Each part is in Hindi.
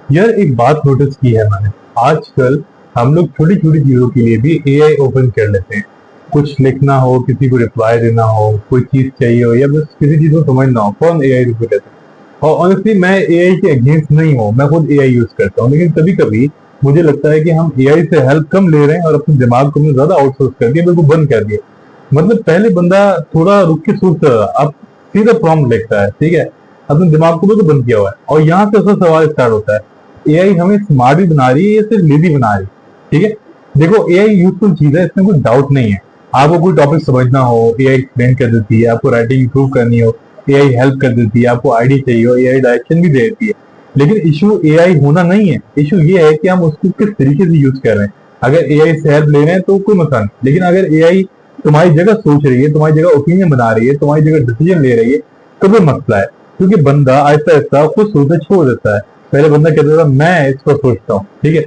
यार एक बात नोटिस की है मैंने। आजकल हम लोग छोटी छोटी चीजों के लिए भी एआई ओपन कर लेते हैं। कुछ लिखना हो, किसी को रिप्लाई देना हो, कोई चीज चाहिए हो, या बस किसी चीज को समझना हो, कौन एआई पे लेते हैं। और ऑनेस्टली मैं एआई के अगेंस्ट नहीं हूँ, मैं खुद एआई यूज करता हूँ, लेकिन कभी कभी मुझे लगता है कि हम एआई से हेल्प कम ले रहे हैं और अपने दिमाग को हमने ज्यादा आउटसोर्स कर दिया, बिल्कुल बंद कर दिया। मतलब पहले बंदा थोड़ा रुक के सोचता था, अब सीधा प्रॉम्प्ट लिखता है, ठीक है। अपने दिमाग को बिल्कुल बंद किया हुआ है, और यहाँ से उसका सवाल स्टार्ट होता है, एआई हमें स्मार्ट भी बना रही है या सिर्फ लेजी बना रही है। ठीक है, देखो एआई यूजफुल चीज है, इसमें कोई डाउट नहीं है। आपको कोई टॉपिक समझना हो, एआई एक्सप्लेन कर देती है। आपको राइटिंग इंप्रूव करनी हो, एआई हेल्प कर देती है। आपको आईडी चाहिए हो, एआई डायरेक्शन भी दे देती है। लेकिन इशू एआई होना नहीं है, इशू ये है कि हम उसको किस तरीके से यूज कर रहे हैं। अगर एआई से हेल्प ले रहे हैं तो कोई मसला नहीं, लेकिन अगर एआई तुम्हारी जगह सोच रही है, तुम्हारी जगह ओपिनियन बना रही है, तुम्हारी जगह डिसीजन ले रही है, तो कोई मसला है। क्योंकि बंदा आहिस्ता आहिस्ता खुद सोचना छोड़ देता है। पहले बंदा कहता था मैं इसको सोचता हूँ, ठीक है,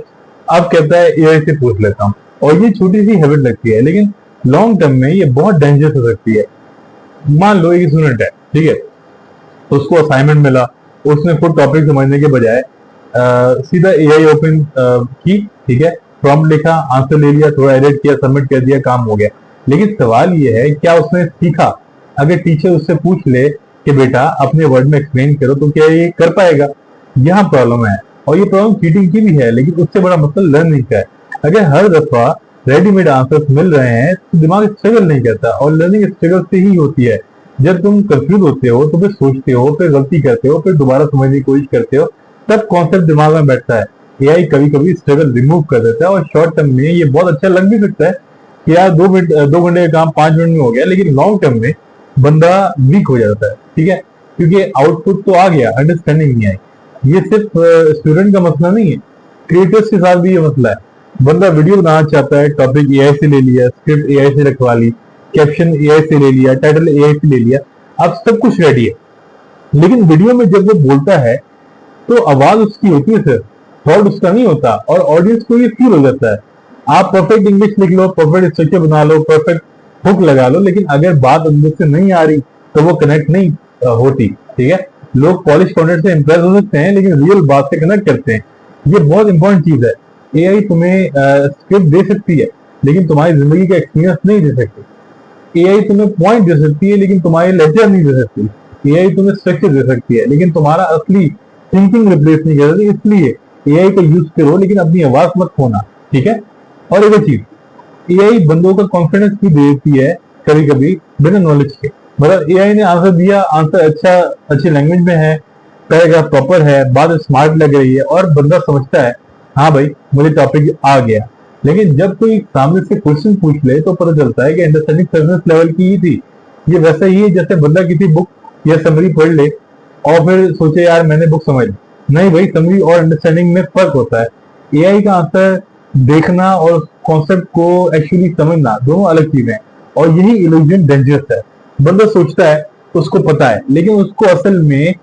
अब कहता है एआई से पूछ लेता हूँ। और ये छोटी सी हैबिट लगती है, लेकिन लॉन्ग टर्म में ये बहुत डेंजरस हो सकती है। मान लो एक स्टूडेंट है, ठीक है, तो उसको असाइनमेंट मिला, उसने खुद टॉपिक समझने के बजाय सीधा एआई ओपन की, ठीक है, प्रॉम्प्ट लिखा, आंसर ले लिया, थोड़ा एडिट किया, सबमिट कर दिया, काम हो गया। लेकिन सवाल ये है, क्या उसने सीखा? अगर टीचर उससे पूछ ले कि बेटा अपने वर्ड में एक्सप्लेन करो, तो क्या ये कर पाएगा? यहाँ प्रॉब्लम है। और ये प्रॉब्लम चीटिंग की भी है, लेकिन उससे बड़ा मतलब लर्निंग का है। अगर हर दफा रेडीमेड आंसर्स मिल रहे हैं तो दिमाग स्ट्रगल नहीं करता, और लर्निंग स्ट्रगल से ही होती है। जब तुम कंफ्यूज होते हो तो फिर सोचते हो, फिर गलती करते हो, फिर दोबारा समझने की कोशिश करते हो, तब कॉन्सेप्ट दिमाग में बैठता है। एआई कभी कभी स्ट्रगल रिमूव कर देता है, और शॉर्ट टर्म में ये बहुत अच्छा लग भी सकता है कि यार 2 मिनट 2 घंटे का काम 5 मिनट में हो गया, लेकिन लॉन्ग टर्म में बंदा वीक हो जाता है, ठीक है। क्योंकि आउटपुट तो आ गया, अंडरस्टैंडिंग नहीं आई। ये सिर्फ स्टूडेंट का मसला नहीं है, क्रिएटर्स के साथ भी ये मसला है। बंदा वीडियो बनाना चाहता है, टॉपिक एआई से ले लिया, स्क्रिप्ट एआई से रखवा ली, कैप्शन एआई से ले लिया, टाइटल एआई से ले लिया, अब सब कुछ रेडी है। लेकिन वीडियो में जब वो बोलता है तो आवाज उसकी होती है सिर्फ, थॉट उसका नहीं होता, और ऑडियंस को ये फील हो जाता है। आप परफेक्ट इंग्लिश लिख लो, परफेक्ट स्ट्रक्चर बना लो, परफेक्ट हुक लगा लो, लेकिन अगर बात अंदर से नहीं आ रही तो वो कनेक्ट नहीं होती, ठीक है। लोग पॉलिश कंटेंट से इंप्रेस हो सकते हैं, लेकिन रियल बात से कनेक्ट करते हैं। ये बहुत इंपॉर्टेंट चीज है। एआई तुम्हें स्क्रिप्ट दे सकती है, लेकिन तुम्हारी जिंदगी का एक्सपीरियंस नहीं दे सकती। एआई तुम्हें पॉइंट दे सकती है, लेकिन तुम्हारी लेक्चर नहीं दे सकती। एआई तुम्हें स्ट्रक्चर दे सकती है, लेकिन तुम्हारा असली थिंकिंग रिप्लेस नहीं कर सकती। इसलिए एआई का यूज करो, लेकिन अपनी आवाज मत खोना, ठीक है। और एक चीज, एआई बंदों का कॉन्फिडेंस भी दे देती है कभी कभी, बिना नॉलेज के। मतलब एआई ने आंसर दिया, आंसर अच्छा, अच्छी लैंग्वेज में है, पैराग्राफ प्रॉपर है, बात स्मार्ट लग रही है, और बंदा समझता है हाँ भाई मुझे टॉपिक आ गया। लेकिन जब कोई सामने से क्वेश्चन पूछ ले तो पता चलता है कि अंडरस्टैंडिंग सर्विस लेवल की ही थी। ये वैसा ही है जैसे बंदा किसी बुक या समरी पढ़ ले और फिर सोचे यार मैंने बुक समझ ली। नहीं भाई, समरी और अंडरस्टैंडिंग में फर्क होता है। एआई का आंसर देखना और कॉन्सेप्ट को एक्चुअली समझना दोनों अलग चीजें हैं, और यही इल्यूजन डेंजरस है। बंदा सोचता है उसको पता है, लेकिन उसको असल में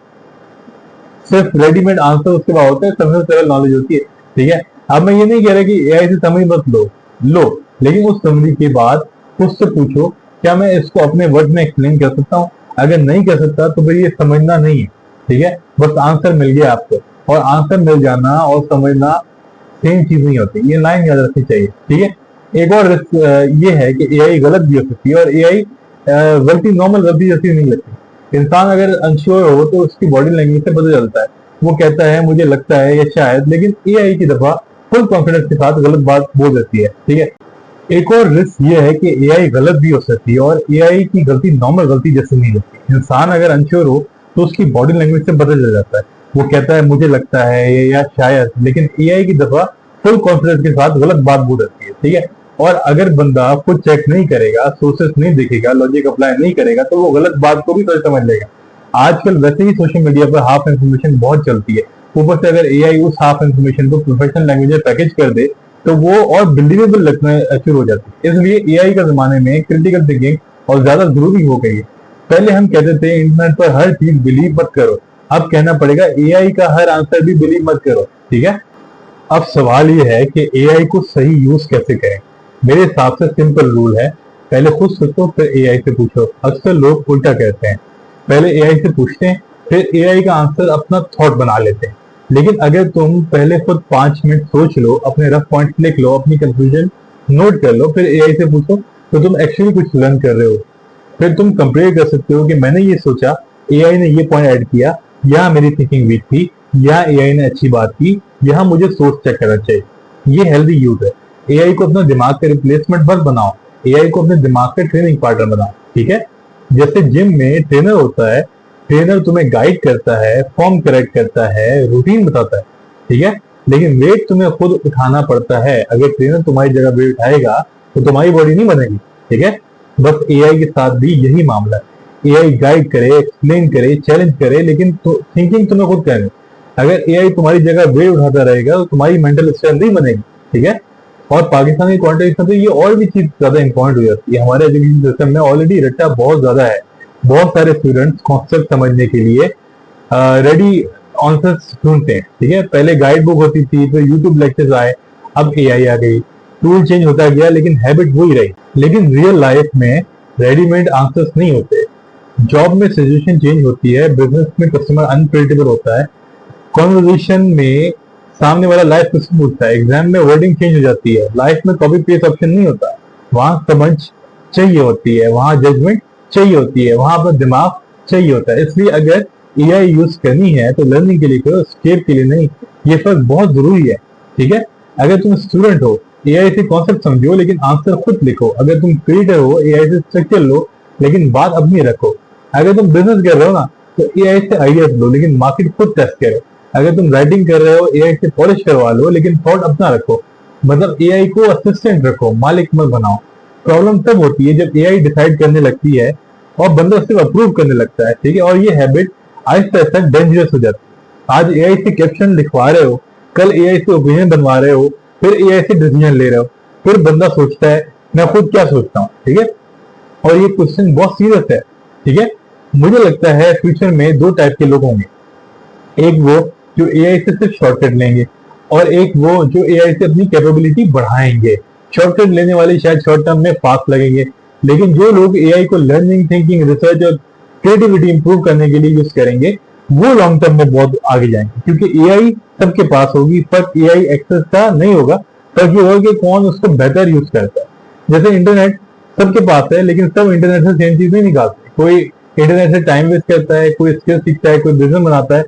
सिर्फ रेडीमेड आंसर उसके पास होता है, सर्फेस लेवल नॉलेज होती है, ठीक है। अब मैं ये नहीं कह रहा कि एआई से समझ मत लो, लेकिन उस समझ के बाद खुद से पूछो क्या मैं इसको अपने वर्ड में एक्सप्लेन कर सकता हूँ। अगर नहीं कर सकता तो फिर ये समझना नहीं है, ठीक है। बस आंसर मिल गया आपको, और आंसर मिल जाना और समझना सेम चीज नहीं होती, ये लाइन याद रखनी चाहिए, ठीक है। एक और रिस्क ये है कि एआई गलत भी हो सकती है, और एआई गलती नॉर्मल गलती जैसी नहीं लगती। इंसान अगर अनश्योर हो तो उसकी बॉडी लैंग्वेज से पता चलता है। वो कहता है मुझे लगता है या शायद, लेकिन एआई की दफा फुल कॉन्फिडेंस के साथ गलत बात बोल देती है, ठीक है। एक और रिस्क ये है कि एआई गलत भी हो सकती है, और एआई की गलती नॉर्मल गलती जैसे नहीं लगती। इंसान अगर अनश्योर हो तो उसकी बॉडी लैंग्वेज से पता चल जाता है। वो कहता है मुझे लगता है या शायद, लेकिन एआई की दफा फुल कॉन्फिडेंस के साथ गलत बात बोल देती है, ठीक है। और अगर बंदा खुद चेक नहीं करेगा, सोर्सेस नहीं देखेगा, लॉजिक अप्लाई नहीं करेगा, तो वो गलत बात को भी सच समझ लेगा। आजकल वैसे ही सोशल मीडिया पर हाफ इन्फॉर्मेशन बहुत चलती है, ऊपर से अगर एआई उस हाफ इन्फॉर्मेशन को प्रोफेशनल लैंग्वेज में पैकेज कर दे तो वो और बिलीवेबल लगना शुरू हो जाती है। इसलिए एआई का जमाने में क्रिटिकल थिंकिंग और ज्यादा जरूरी हो गई है। पहले हम कहते थे इंटरनेट पर हर चीज बिलीव मत करो, अब कहना पड़ेगा एआई का हर आंसर भी बिलीव मत करो, ठीक है। अब सवाल ये है कि एआई को सही यूज कैसे करें। मेरे हिसाब से सिंपल रूल है, पहले खुद सोचो फिर एआई से पूछो। अक्सर लोग उल्टा कहते हैं, पहले एआई से पूछते हैं फिर एआई का आंसर अपना थॉट बना लेते हैं। लेकिन अगर तुम पहले खुद 5 मिनट सोच लो, अपने रफ पॉइंट लिख लो, अपनी कंफ्यूजन नोट कर लो, फिर एआई से पूछो, तो तुम एक्चुअली कुछ लर्न कर रहे हो। फिर तुम कंपेयर कर सकते हो कि मैंने ये सोचा, एआई ने ये पॉइंट ऐड किया, यहाँ मेरी थिंकिंग वीक थी, यहाँ एआई ने अच्छी बात की, यहाँ मुझे सोच चेक करना चाहिए। ये हेल्दी यूज है। एआई को अपना दिमाग का रिप्लेसमेंट मत बनाओ, एआई को अपने दिमाग का ट्रेनिंग पार्टनर बनाओ, ठीक है। जैसे जिम में ट्रेनर होता है, ट्रेनर तुम्हें गाइड करता है, फॉर्म करेक्ट करता है, रूटीन बताता है, ठीक है। लेकिन वेट तुम्हें खुद उठाना पड़ता है। अगर ट्रेनर तुम्हारी जगह वेट उठाएगा तो तुम्हारी बॉडी नहीं बनेगी, ठीक है। बस एआई के साथ भी यही मामला है। एआई गाइड करे, एक्सप्लेन करे, चैलेंज करे, लेकिन थिंकिंग तुम्हें खुद करनी। अगर एआई तुम्हारी जगह वेट उठाता रहेगा तो तुम्हारी मेंटल स्ट्रेंथ नहीं बनेगी, ठीक है। और पाकिस्तान के कॉन्टेक्स्ट में तो ये और भी चीज ज्यादा इंपॉर्टेंट हो जाती है। हमारे एजुकेशन सिस्टम में ऑलरेडी रट्टा बहुत ज्यादा है। बहुत सारे स्टूडेंट्स कॉन्सेप्ट समझने के लिए रेडी आंसर्स ढूंढते हैं, ठीक है। पहले गाइड बुक होती थी, फिर यूट्यूब लेक्चर्स आए, अब एआई आ गई, टूल चेंज होता गया, लेकिन हैबिट वही रही। लेकिन रियल लाइफ में रेडीमेड आंसर्स नहीं होते। जॉब में सिचुएशन चेंज होती है, बिजनेस में कस्टमर अनप्रेडिक्टेबल होता है, कॉन्वर्सेशन में सामने वाला लाइफ क्वेश्चन पूछता है, एग्जाम में वर्डिंग चेंज हो जाती है। लाइफ में कॉपी पेस्ट ऑप्शन नहीं होता, वहां समझ चाहिए होती है, वहां जजमेंट चाहिए होती है, वहां अपना दिमाग चाहिए होता है। इसलिए अगर एआई यूज करनी है तो लर्निंग के लिए करो, स्केप के लिए नहीं। ये फर्क बहुत जरूरी है, ठीक है। अगर तुम स्टूडेंट हो, एआई से कॉन्सेप्ट समझो लेकिन आंसर खुद लिखो। अगर तुम क्रिएटर हो, एआई से स्ट्रक्चर लो लेकिन बात अपनी रखो। अगर तुम बिजनेस कर रहे हो ना, तो एआई से आइडियाज लो लेकिन मार्केट खुद टेस्ट करो। अगर तुम राइटिंग कर रहे हो, एआई से पॉलिश करवा लो लेकिन थॉट अपना रखो। मतलब एआई को असिस्टेंट रखो, मालिक मत बनाओ। प्रॉब्लम तब होती है जब एआई डिसाइड करने लगती है और बंदा सिर्फ अप्रूव करने लगता है, ठीक है। और ये हैबिट आहिस्ता आहिस्ता डेंजरस हो जाती है। आज एआई से कैप्शन लिखवा रहे हो, कल एआई से ओपिनियन बनवा रहे हो, फिर एआई से डिसीजन ले रहे हो, फिर बंदा सोचता है मैं खुद क्या सोचता हूँ, ठीक है। और ये क्वेश्चन बहुत सीरियस है, ठीक है। मुझे लगता है फ्यूचर में दो टाइप के लोग होंगे, एक वो जो एआई से सिर्फ शॉर्टकट लेंगे और एक वो जो एआई से अपनी कैपेबिलिटी बढ़ाएंगे। शॉर्टकट लेने वाले शायद शॉर्ट टर्म में फास्ट लगेंगे, लेकिन जो लोग एआई को लर्निंग, थिंकिंग, रिसर्च और क्रिएटिविटी इंप्रूव करने के लिए यूज करेंगे, वो लॉन्ग टर्म में बहुत आगे जाएंगे। क्योंकि एआई सबके पास होगी, फर्क एआई एक्सेस का नहीं होगा, फर्क ये होगा कि कौन उसको बेहतर यूज करता है। जैसे इंटरनेट सबके पास है, लेकिन सब इंटरनेट से सेम चीज नहीं निकालते। कोई इंटरनेट से टाइम वेस्ट करता है, कोई स्किल सीखता है, कोई बिजनेस बनाता है,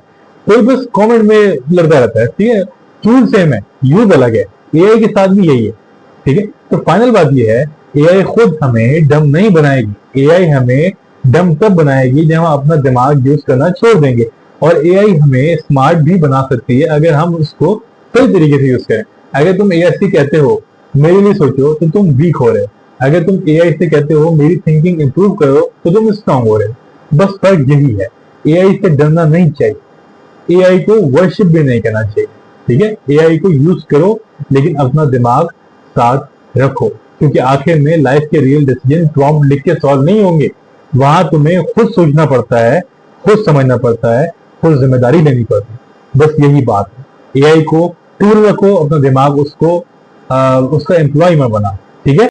कोई बस कमेंट में लड़ता रहता है, ठीक है। टूल सेम है, यूज अलग है। एआई के साथ भी यही है, ठीक है। तो फाइनल बात ये है, एआई खुद हमें डम नहीं बनाएगी। एआई हमें डम तब बनाएगी जब हम अपना दिमाग यूज करना छोड़ देंगे। और एआई हमें स्मार्ट भी बना सकती है अगर हम उसको सही तरीके से यूज करें। अगर तुम एआई से कहते हो मेरे लिए सोचो, तो तुम वीक हो रहे हो। अगर तुम एआई से कहते हो मेरी थिंकिंग इंप्रूव करो, तो तुम स्ट्रांग हो रहे हो। बस फर्क यही है, एआई से डरना नहीं चाहिए, एआई को वर्शिप भी नहीं करना चाहिए, ठीक है। एआई को यूज करो लेकिन अपना दिमाग साथ रखो, क्योंकि आखिर में लाइफ के रियल डिसीजन प्रॉम्प्ट लिख के सॉल्व नहीं होंगे। वहां तुम्हें खुद सोचना पड़ता है, खुद समझना पड़ता है, खुद जिम्मेदारी लेनी पड़ती है। बस यही बात है। एआई को टूल रखो, अपना दिमाग उसका एम्प्लॉय मत बना, ठीक है।